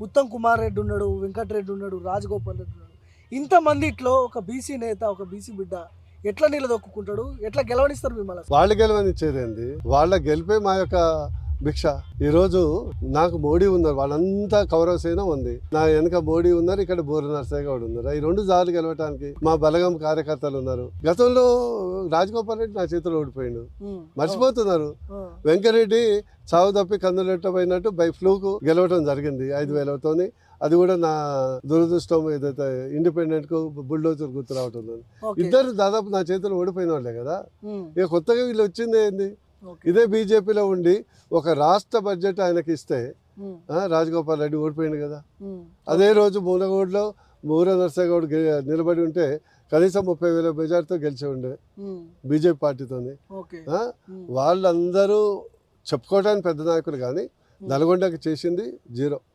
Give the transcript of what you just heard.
ఉత్తమ్ కుమార్ రెడ్డి ఉన్నాడు, వెంకటరెడ్డి ఉన్నాడు, రాజగోపాల్ రెడ్డి ఉన్నాడు. ఇంతమంది ఇట్లో ఒక బీసీ నేత, ఒక బీసీ బిడ్డ ఎట్లా నిలదొక్కుంటాడు? ఎట్లా గెలవనిస్తారు మిమ్మల్ని అసలు? వాళ్ళు గెలవనిచ్చేదేంది? వాళ్ళ గెలిపే మా యొక్క భిక్ష. ఈరోజు నాకు మోడీ ఉన్నారు, వాళ్ళంతా కౌరవ సేన ఉంది, నా వెనక మోడీ ఉన్నారు, ఇక్కడ బోర నర్సయ్య గౌడ్ ఉన్నారు. ఈ 2 సార్లు గెలవటానికి మా బలగం కార్యకర్తలు ఉన్నారు. గతంలో రాజగోపాల్ రెడ్డి నా చేతిలో ఓడిపోయిండు, మర్చిపోతున్నారు. వెంకరెడ్డి చావు తప్పి కందులెట్టబోయినట్టు బై ఫ్లూకు గెలవటం జరిగింది 5,000తోని. అది కూడా నా దురదృష్టం. ఏదైతే ఇండిపెండెంట్ కు బుల్డోజర్ గుర్తు రావటం. ఇద్దరు దాదాపు నా చేతిలో ఓడిపోయిన వాళ్ళే కదా. ఇక కొత్తగా వీళ్ళు వచ్చింది ఏంది? ఇదే బీజేపీలో ఉండి ఒక రాష్ట్ర బడ్జెట్ ఆయనకి ఇస్తే రాజగోపాల్ రెడ్డి ఓడిపోయింది కదా. అదే రోజు మూలగోడ్లో బూర నర్సయ్య గౌడ్ నిలబడి ఉంటే కనీసం 30,000 మెజార్టీతో గెలిచి ఉండే బీజేపీ పార్టీతోని. వాళ్ళందరూ చెప్పుకోవడానికి పెద్ద నాయకులు, కానీ నల్గొండకి చేసింది 0.